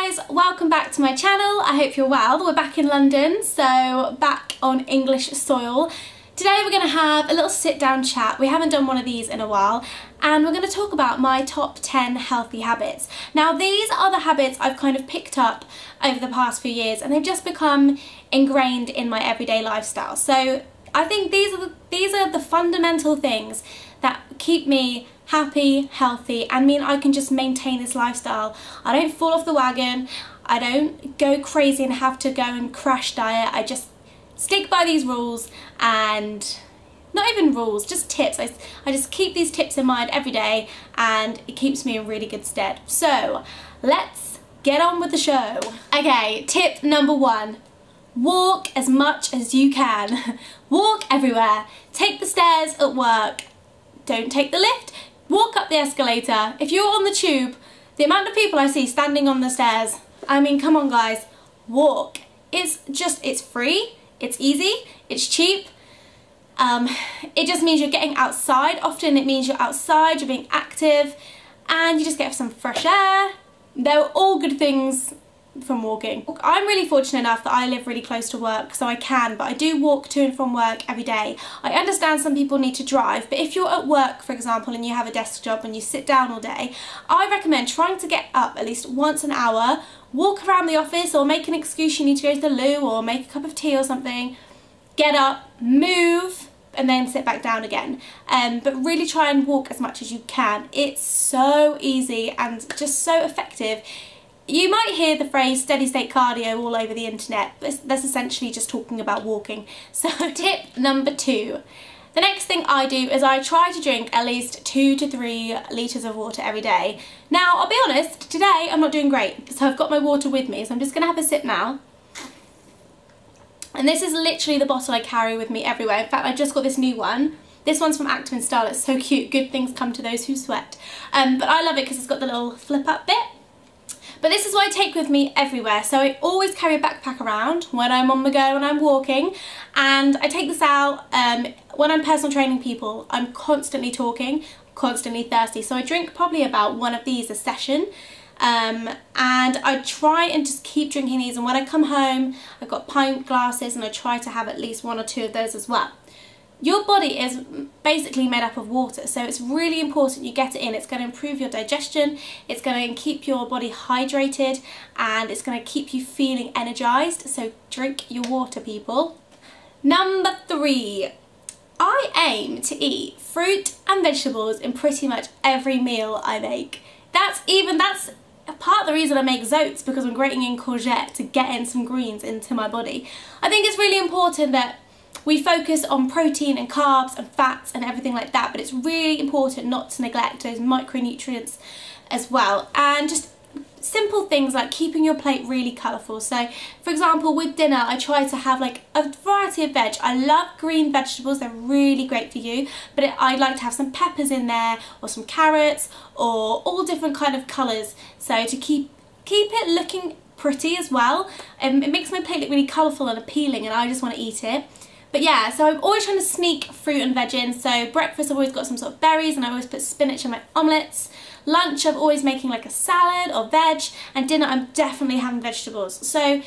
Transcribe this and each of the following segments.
guys, welcome back to my channel. I hope you're well. We're back in London, so back on English soil. Today we're going to have a little sit down chat. We haven't done one of these in a while, and we're going to talk about my top 10 healthy habits. Now these are the habits I've kind of picked up over the past few years, and they've just become ingrained in my everyday lifestyle. So I think these are the fundamental things that keep me happy, healthy, and mean I can just maintain this lifestyle. I don't fall off the wagon, I don't go crazy and have to go and crash diet. I just stick by these rules, and not even rules, just tips. I just keep these tips in mind every day, and it keeps me in really good stead. So let's get on with the show. Okay, tip number 1. Walk as much as you can. Walk everywhere. Take the stairs at work. Don't take the lift. Walk up the escalator. If you're on the tube, the amount of people I see standing on the stairs, I mean, come on guys, walk. It's free, it's easy, it's cheap. It just means you're getting outside. Often it means you're outside, you're being active, and you just get some fresh air. They're all good things from walking. I'm really fortunate enough that I live really close to work, so I can, but I do walk to and from work every day. I understand some people need to drive, but if you're at work, for example, and you have a desk job and you sit down all day, I recommend trying to get up at least once an hour, walk around the office, or make an excuse you need to go to the loo or make a cup of tea or something, get up, move, and then sit back down again. But really try and walk as much as you can. It's so easy and just so effective. You might hear the phrase steady state cardio all over the internet, but that's essentially just talking about walking. So tip number 2. The next thing I do is I try to drink at least 2 to 3 litres of water every day. Now, I'll be honest, today I'm not doing great, so I've got my water with me, so I'm just going to have a sip now. And this is literally the bottle I carry with me everywhere. In fact, I just got this new one. This one's from Active and Style. It's so cute. Good things come to those who sweat. But I love it because it's got the little flip up bit. But this is what I take with me everywhere. So I always carry a backpack around when I'm on the go and I'm walking. And I take this out when I'm personal training people. I'm constantly talking, constantly thirsty. So I drink probably about one of these a session. And I try and just keep drinking these. And when I come home, I've got pint glasses and I try to have at least 1 or 2 of those as well. Your body is basically made up of water, so it's really important you get it in. It's going to improve your digestion, it's going to keep your body hydrated, and it's going to keep you feeling energized. So drink your water, people. Number 3. I aim to eat fruit and vegetables in pretty much every meal I make. That's part of the reason I make zoats, because I'm grating in courgette to get in some greens into my body. I think it's really important that we focus on protein and carbs and fats and everything like that, but it's really important not to neglect those micronutrients as well. And just simple things like keeping your plate really colourful. So for example, with dinner I try to have like a variety of veg. I love green vegetables, they're really great for you, but I like to have some peppers in there, or some carrots, or all different kind of colours, so to keep it looking pretty as well. It makes my plate look really colourful and appealing, and I just want to eat it. But yeah, so I'm always trying to sneak fruit and veg in. So breakfast I've always got some sort of berries, and I always put spinach in my omelettes. Lunch I'm always making like a salad or veg, and dinner I'm definitely having vegetables. So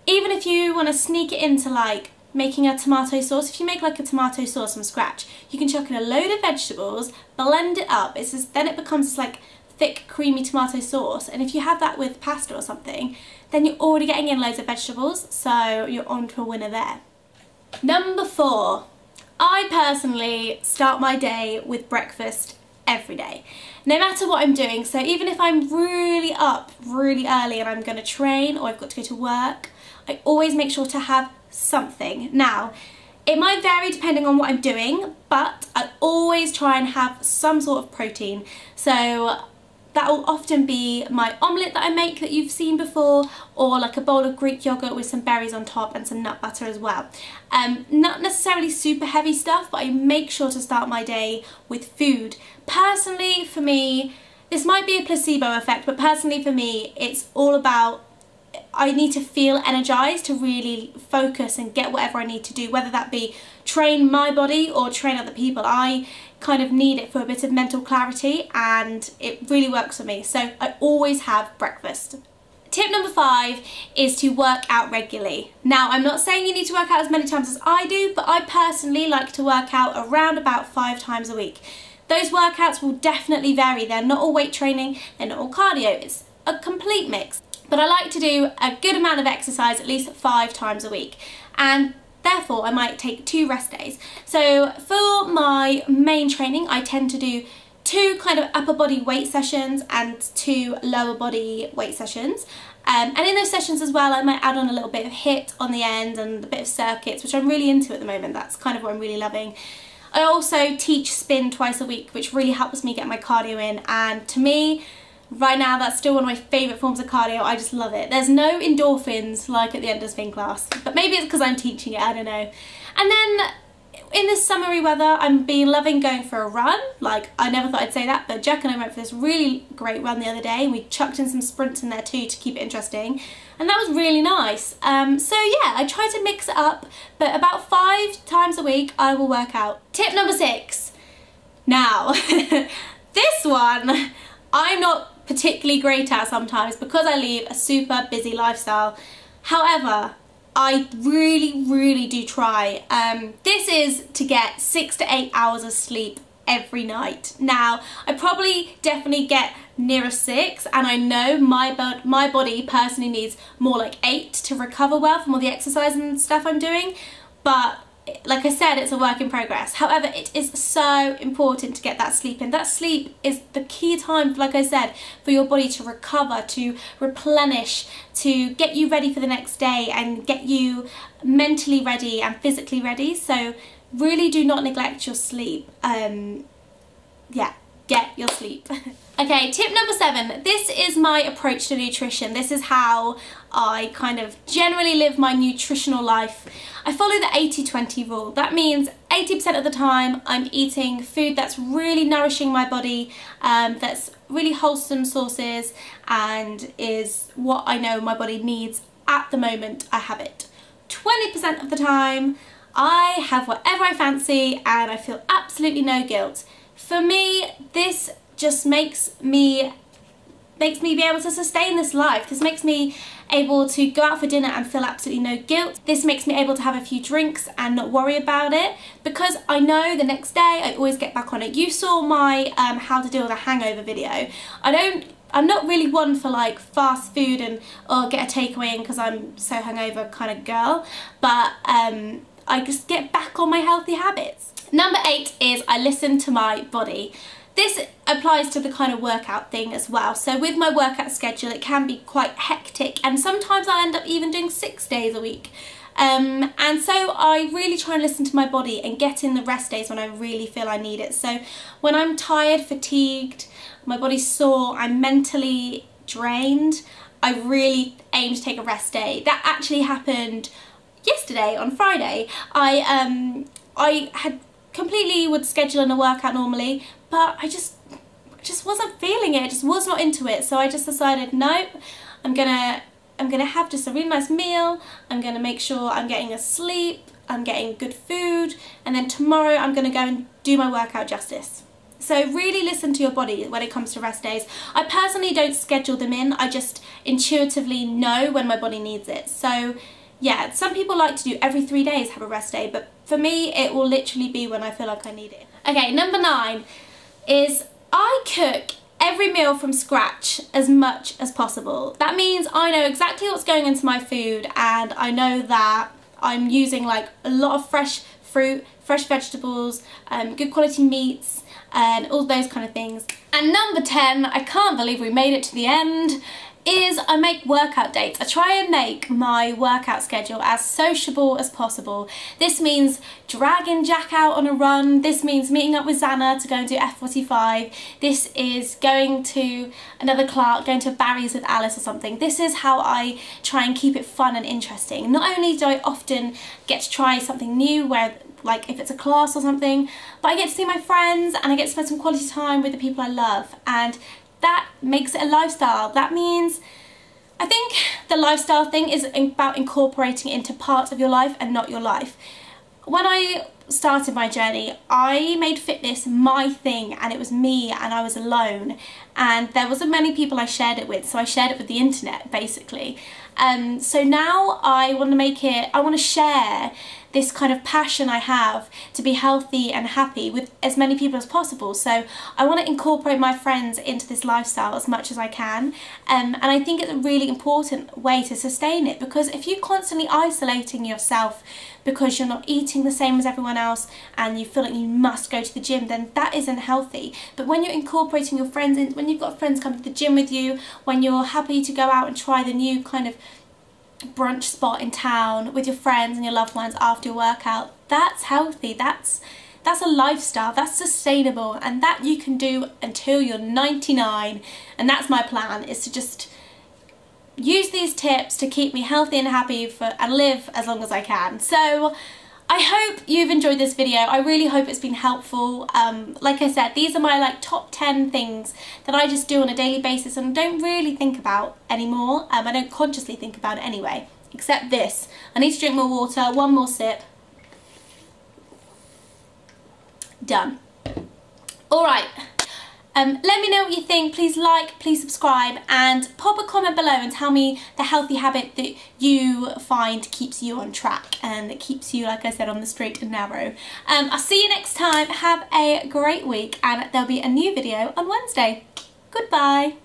even if you want to sneak it into like making a tomato sauce, if you make like a tomato sauce from scratch, you can chuck in a load of vegetables, blend it up, then it becomes this like thick creamy tomato sauce, and if you have that with pasta or something, then you're already getting in loads of vegetables, so you're on to a winner there. Number 4, I personally start my day with breakfast every day, no matter what I'm doing. So even if I'm really up really early and I'm going to train, or I've got to go to work, I always make sure to have something. Now, it might vary depending on what I'm doing, but I always try and have some sort of protein. So that will often be my omelette that I make that you've seen before, or like a bowl of Greek yogurt with some berries on top and some nut butter as well. Not necessarily super heavy stuff, but I make sure to start my day with food. Personally, for me, this might be a placebo effect, but personally for me, it's all about, I need to feel energized to really focus and get whatever I need to do, whether that be train my body or train other people. I kind of need it for a bit of mental clarity, and it really works for me. So I always have breakfast. tip number 5 is to work out regularly. Now, I'm not saying you need to work out as many times as I do, but I personally like to work out around about 5 times a week. Those workouts will definitely vary. They're not all weight training, they're not all cardio, it's a complete mix. But I like to do a good amount of exercise at least 5 times a week, and therefore I might take 2 rest days. So for my main training, I tend to do 2 kind of upper body weight sessions and 2 lower body weight sessions. And in those sessions as well, I might add on a little bit of HIIT on the end and a bit of circuits, which I'm really into at the moment. That's kind of what I'm really loving. I also teach spin twice a week, which really helps me get my cardio in, and to me, right now, that's still one of my favourite forms of cardio. I just love it. There's no endorphins like at the end of spin class, but maybe it's because I'm teaching it, I don't know. And then in this summery weather, I'm been loving going for a run. Like, I never thought I'd say that, but Jack and I went for this really great run the other day, and we chucked in some sprints in there too to keep it interesting, and that was really nice. So yeah, I try to mix it up, but about 5 times a week I will work out. Tip number 6. Now, this one I'm not particularly great at sometimes because I lead a super busy lifestyle. However, I really do try. This is to get 6 to 8 hours of sleep every night. Now, I probably definitely get nearer 6, and I know my body personally needs more like 8 to recover well from all the exercise and stuff I'm doing, but like I said, it's a work in progress. However, it is so important to get that sleep in. That sleep is the key time, like I said, for your body to recover, to replenish, to get you ready for the next day and get you mentally ready and physically ready. So really do not neglect your sleep. Yeah, get your sleep. Okay, tip number 7. This is my approach to nutrition. This is how I kind of generally live my nutritional life. I follow the 80-20 rule. That means 80% of the time I'm eating food that's really nourishing my body, that's really wholesome sources and is what I know my body needs at the moment I have it. 20% of the time I have whatever I fancy and I feel absolutely no guilt. For me, this just makes me be able to sustain this life. This makes me able to go out for dinner and feel absolutely no guilt. This makes me able to have a few drinks and not worry about it, because I know the next day I always get back on it. You saw my how to deal with a hangover video. I'm not really one for like fast food and or get a takeaway in because I'm so hungover kind of girl, but I just get back on my healthy habits. Number 8 is I listen to my body. This applies to the kind of workout thing as well. So with my workout schedule, it can be quite hectic, and sometimes I'll end up even doing 6 days a week. And so I really try and listen to my body and get in the rest days when I really feel I need it. So when I'm tired, fatigued, my body's sore, I'm mentally drained, I really aim to take a rest day. That actually happened yesterday on Friday. I had completely would schedule in a workout normally, but I just wasn't feeling it. I just was not into it. So I just decided, nope, I'm gonna have just a really nice meal. I'm gonna make sure I'm getting a sleep, I'm getting good food, and then tomorrow I'm gonna go and do my workout justice. So really listen to your body when it comes to rest days. I personally don't schedule them in. I just intuitively know when my body needs it. So yeah, some people like to do every 3 days have a rest day, but for me it will literally be when I feel like I need it. Okay, number 9 is I cook every meal from scratch as much as possible. That means I know exactly what's going into my food, and I know that I'm using like a lot of fresh fruit, fresh vegetables, good quality meats, and all those kind of things. And number 10, I can't believe we made it to the end, is I make workout dates. I try and make my workout schedule as sociable as possible. This means dragging Jack out on a run. This means meeting up with Zana to go and do F45. This is going to another class, going to Barry's with Alice or something. This is how I try and keep it fun and interesting. Not only do I often get to try something new, where like if it's a class or something, but I get to see my friends and I get to spend some quality time with the people I love, and that makes it a lifestyle. That means, I think the lifestyle thing is about incorporating it into parts of your life and not your life. When I started my journey, I made fitness my thing, and it was me and I was alone. and there wasn't many people I shared it with, so I shared it with the internet basically. So now I want to share this kind of passion I have to be healthy and happy with as many people as possible. So I want to incorporate my friends into this lifestyle as much as I can, and I think it's a really important way to sustain it, because if you're constantly isolating yourself because you're not eating the same as everyone else and you feel like you must go to the gym, then that isn't healthy. But when you're incorporating your friends in, when you've got friends come to the gym with you, when you're happy to go out and try the new kind of brunch spot in town with your friends and your loved ones after your workout, that's healthy, that's a lifestyle, that's sustainable, and that you can do until you're 99. And that's my plan, is to just use these tips to keep me healthy and happy and live as long as I can. So I hope you've enjoyed this video. I really hope it's been helpful. Like I said, these are my top 10 things that I just do on a daily basis and don't really think about anymore. I don't consciously think about it anyway, except this. I need to drink more water, one more sip. Done. All right. Let me know what you think. Please like, please subscribe, and pop a comment below and tell me the healthy habit that you find keeps you on track and that keeps you, like I said, on the straight and narrow. I'll see you next time. Have a great week, and there'll be a new video on Wednesday. Goodbye.